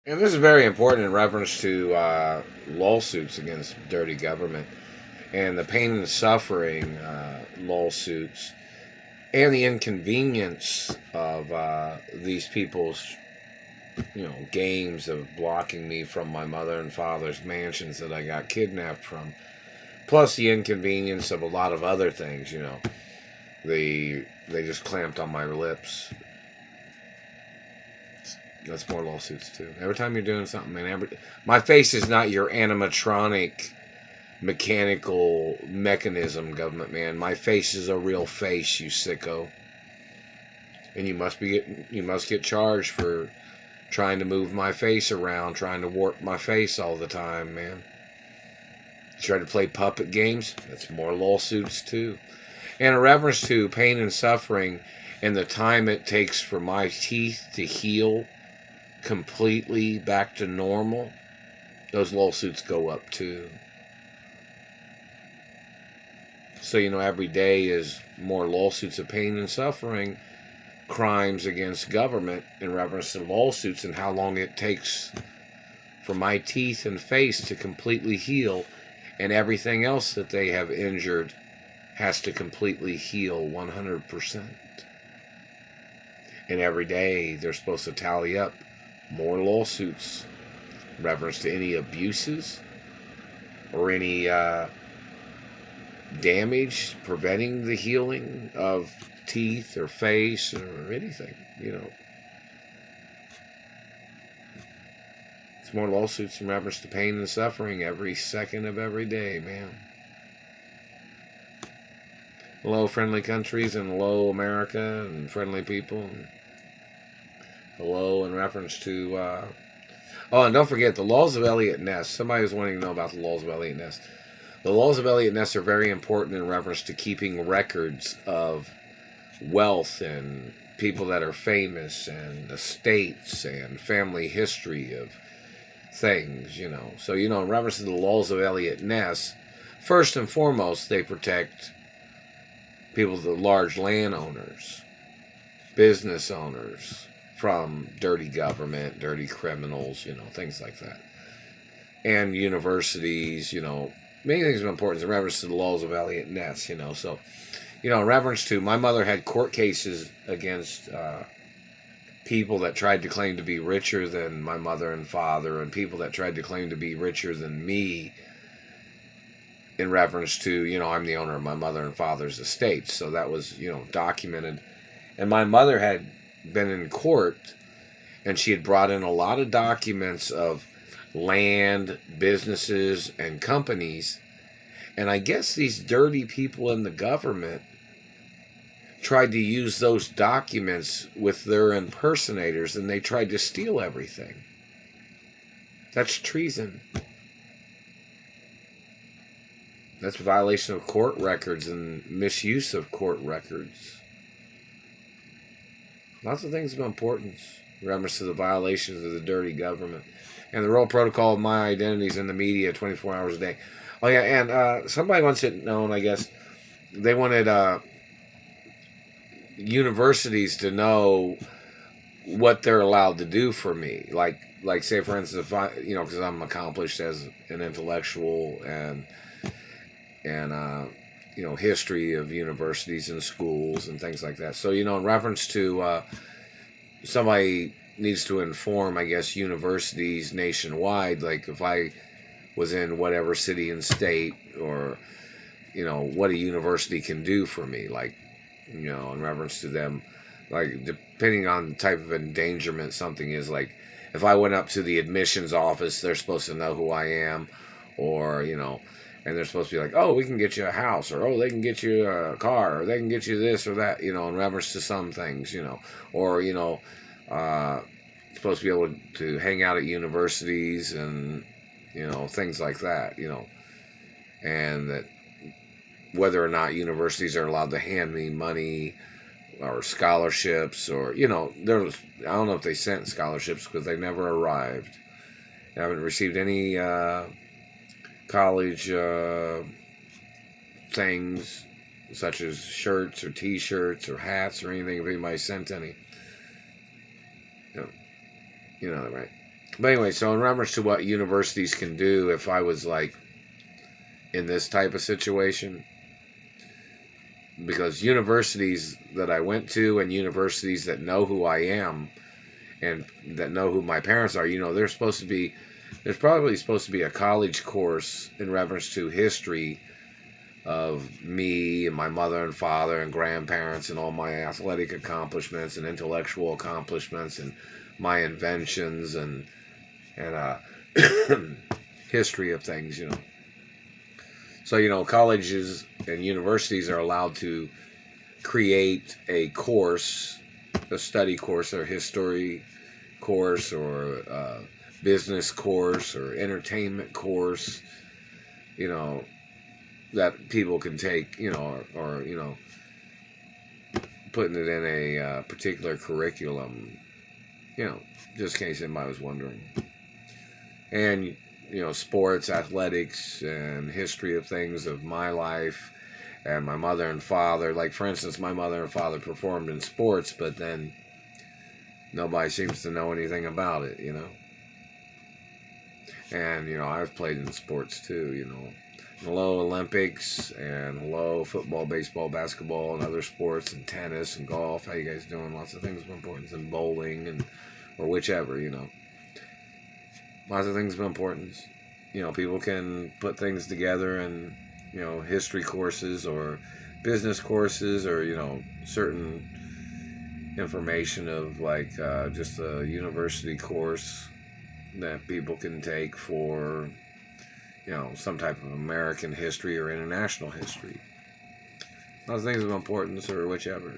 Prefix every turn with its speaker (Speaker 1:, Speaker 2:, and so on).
Speaker 1: And this is very important in reference to lawsuits against dirty government and the pain and suffering lawsuits and the inconvenience of these people's, games of blocking me from my mother and father's mansions that I got kidnapped from. Plus the inconvenience of a lot of other things, they just clamped on my lips. That's more lawsuits too. Every time you're doing something, man, my face is not your animatronic mechanical mechanism, government man. My face is a real face, you sicko. And you must get charged for trying to move my face around, trying to warp my face all the time, man. You try to play puppet games, that's more lawsuits too. And in reference to pain and suffering and the time it takes for my teeth to heal completely back to normal, those lawsuits go up too. So, every day is more lawsuits of pain and suffering, crimes against government in reference to lawsuits and how long it takes for my teeth and face to completely heal, and everything else that they have injured has to completely heal 100%. And every day they're supposed to tally up more lawsuits in reference to any abuses or any damage preventing the healing of teeth or face or anything, It's more lawsuits in reference to pain and suffering every second of every day, man. Hello, friendly countries, and hello, America, and friendly people. And hello in reference to... oh, and don't forget, the laws of Elliot Ness. Somebody was wanting to know about the laws of Elliot Ness. The laws of Elliot Ness are very important in reference to keeping records of wealth and people that are famous and estates and family history of things, So, in reference to the laws of Elliot Ness, first and foremost, they protect people, the large landowners, business owners, from dirty government, dirty criminals, things like that. And universities, many things of importance in reference to the laws of Elliot Ness, So, in reference to, my mother had court cases against people that tried to claim to be richer than my mother and father, and people that tried to claim to be richer than me in reference to, I'm the owner of my mother and father's estate. So that was, documented. And my mother had been in court, and she had brought in a lot of documents of land, businesses, and companies. And I guess these dirty people in the government tried to use those documents with their impersonators, and they tried to steal everything. That's treason. That's a violation of court records and misuse of court records. Lots of things of importance in reference to the violations of the dirty government. And the Royal Protocol of My Identities in the media 24 hours a day. Oh, yeah, and somebody wants it known, I guess, they wanted universities to know what they're allowed to do for me. Like say, for instance, if I, because I'm accomplished as an intellectual and history of universities and schools and things like that. So, in reference to somebody needs to inform, I guess, universities nationwide, like if I was in whatever city and state, or, what a university can do for me, like, in reference to them, like, depending on the type of endangerment something is, like, if I went up to the admissions office, they're supposed to know who I am, or, and they're supposed to be like, oh, we can get you a house, or, oh, they can get you a car, or they can get you this or that, in reference to some things, or, supposed to be able to hang out at universities and, things like that, and that whether or not universities are allowed to hand me money or scholarships, or, I don't know if they sent scholarships because they never arrived. I haven't received any college things such as shirts or t-shirts or hats or anything if anybody sent any. Right? But anyway, so in reference to what universities can do, if I was like in this type of situation, because universities that I went to and universities that know who I am and that know who my parents are, there's probably supposed to be a college course in reference to history of me and my mother and father and grandparents and all my athletic accomplishments and intellectual accomplishments and my inventions and history of things. So, colleges and universities are allowed to create a course, a study course or history course or business course or entertainment course, that people can take, or putting it in a particular curriculum, just in case anybody was wondering. And, sports, athletics, and history of things of my life and my mother and father. Like, for instance, my mother and father performed in sports, but then nobody seems to know anything about it, And, I've played in sports too, Hello Olympics, and hello football, baseball, basketball, and other sports, and tennis, and golf. How you guys doing? Lots of things of importance, and bowling, or whichever, Lots of things of importance. People can put things together and, history courses or business courses or, certain information of like just a university course that people can take for, some type of American history or international history. Lots of things of importance or whichever,